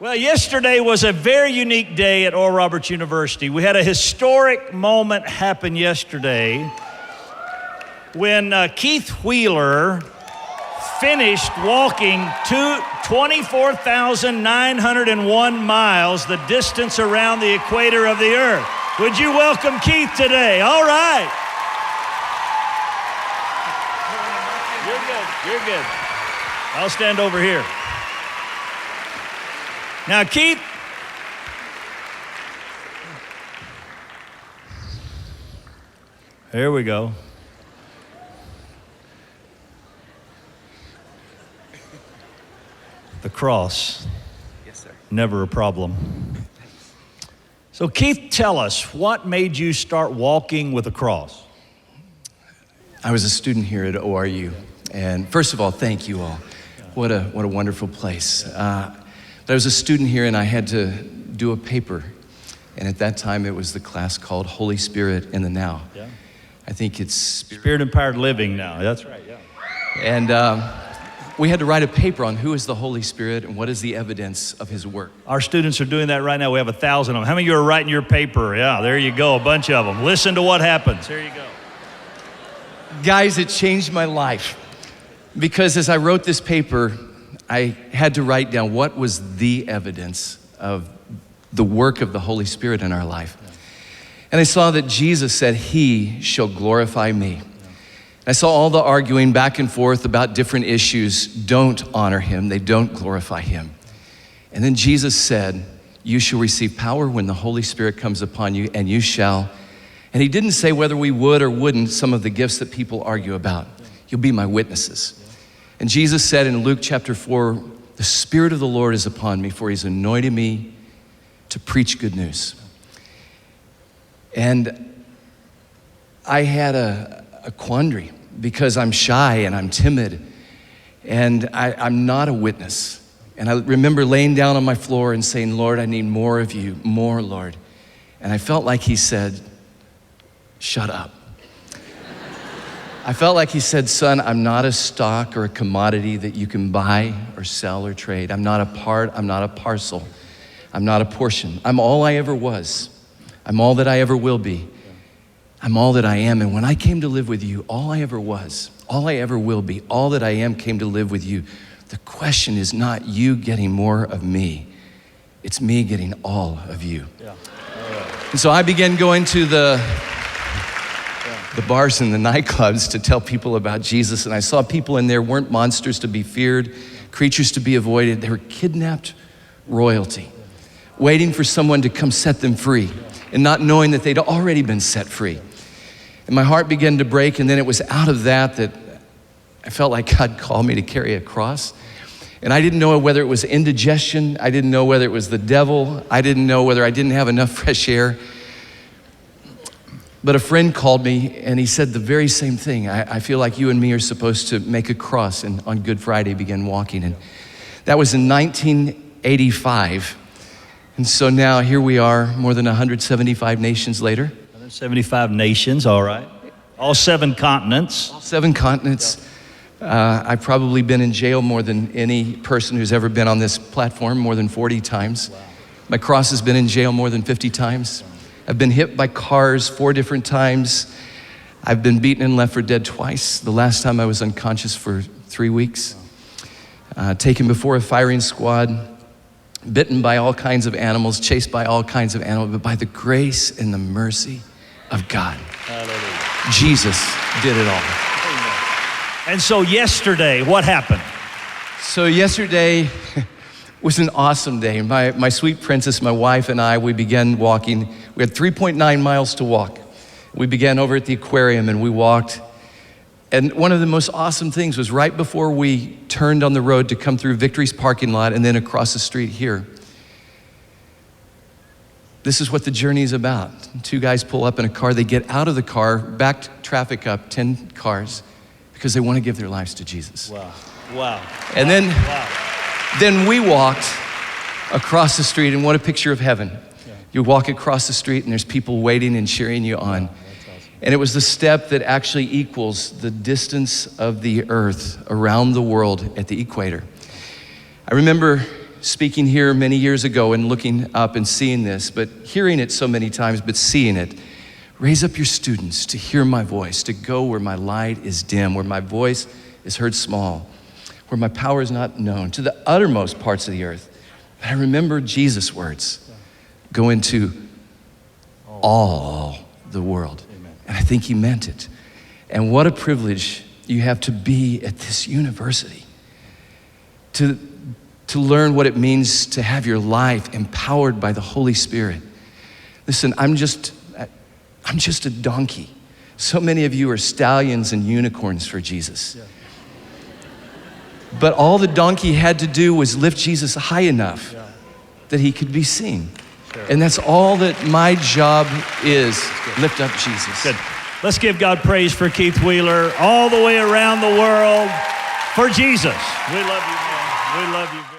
Well, yesterday was a very unique day at Oral Roberts University. We had a historic moment happen yesterday when Keith Wheeler finished walking 24,901 miles, the distance around the equator of the earth. Would you welcome Keith today? All right. You're good. I'll stand over here. Now, Keith, here we go. The cross. Yes, sir. Never a problem. So, Keith, tell us, what made you start walking with a cross? I was a student here at ORU, and first of all, thank you all. What a wonderful place. But I was a student here, and I had to do a paper, and at that time, it was the class called Holy Spirit in the Now. Yeah. I think it's Spirit-empowered living now. That's right, yeah. And we had to write a paper on who is the Holy Spirit and what is the evidence of his work. Our students are doing that right now. We have 1,000 of them. How many of you are writing your paper? Yeah, there you go, a bunch of them. Listen to what happens. Here you go. Guys, it changed my life because as I wrote this paper, I had to write down what was the evidence of the work of the Holy Spirit in our life. And I saw that Jesus said, "He shall glorify me." I saw all the arguing back and forth about different issues. Don't honor him. They don't glorify him. And then Jesus said, "You shall receive power when the Holy Spirit comes upon you, and you shall." And he didn't say whether we would or wouldn't some of the gifts that people argue about. You'll be my witnesses. And Jesus said in Luke chapter 4, "The Spirit of the Lord is upon me, for he's anointed me to preach good news." And I had a quandary because I'm shy and I'm timid and I'm not a witness. And I remember laying down on my floor and saying, "Lord, I need more of you, more, Lord." And I felt like he said, "Shut up." I felt like he said, "Son, I'm not a stock or a commodity that you can buy or sell or trade. I'm not a part, I'm not a parcel. I'm not a portion. I'm all I ever was. I'm all that I ever will be. I'm all that I am. And when I came to live with you, all I ever was, all I ever will be, all that I am came to live with you. The question is not you getting more of me. It's me getting all of you." Yeah. And so I began going to the bars and the nightclubs to tell people about Jesus. And I saw people in there weren't monsters to be feared, creatures to be avoided. They were kidnapped royalty, waiting for someone to come set them free and not knowing that they'd already been set free. And my heart began to break. And then it was out of that I felt like God called me to carry a cross. And I didn't know whether it was indigestion. I didn't know whether it was the devil. I didn't know whether I didn't have enough fresh air. But a friend called me and he said the very same thing. I feel like you and me are supposed to make a cross and on Good Friday begin walking. And that was in 1985. And so now here we are, more than 175 nations later. 175 nations, all right. All 7 continents. All 7 continents. I've probably been in jail more than any person who's ever been on this platform, more than 40 times. Wow. My cross has been in jail more than 50 times. I've been hit by cars 4 different times. I've been beaten and left for dead twice. The last time I was unconscious for 3 weeks. Taken before a firing squad, bitten by all kinds of animals, chased by all kinds of animals, but by the grace and the mercy of God. Hallelujah. Jesus did it all. And so yesterday, what happened? So yesterday was an awesome day. My sweet princess, my wife and I, we began walking. We had 3.9 miles to walk. We began over at the aquarium and we walked. And one of the most awesome things was right before we turned on the road to come through Victory's parking lot and then across the street here. This is what the journey is about. 2 guys pull up in a car. They get out of the car, back traffic up 10 cars because they want to give their lives to Jesus. Wow. Wow. And then we walked across the street, and what a picture of heaven. Yeah. You walk across the street and there's people waiting and cheering you on. Wow, that's awesome. And it was the step that actually equals the distance of the earth around the world at the equator. I remember speaking here many years ago and looking up and seeing this, but hearing it so many times, but seeing it. Raise up your students to hear my voice, to go where my light is dim, where my voice is heard small, where my power is not known, to the uttermost parts of the earth. But I remember Jesus' words, go into all the world. Amen. And I think he meant it. And what a privilege you have to be at this university, to learn what it means to have your life empowered by the Holy Spirit. Listen, I'm just a donkey. So many of you are stallions and unicorns for Jesus. Yeah. But all the donkey had to do was lift Jesus high enough that he could be seen. Sure. And that's all that my job is, lift up Jesus. Good. Let's give God praise for Keith Wheeler all the way around the world for Jesus. We love you, man. We love you.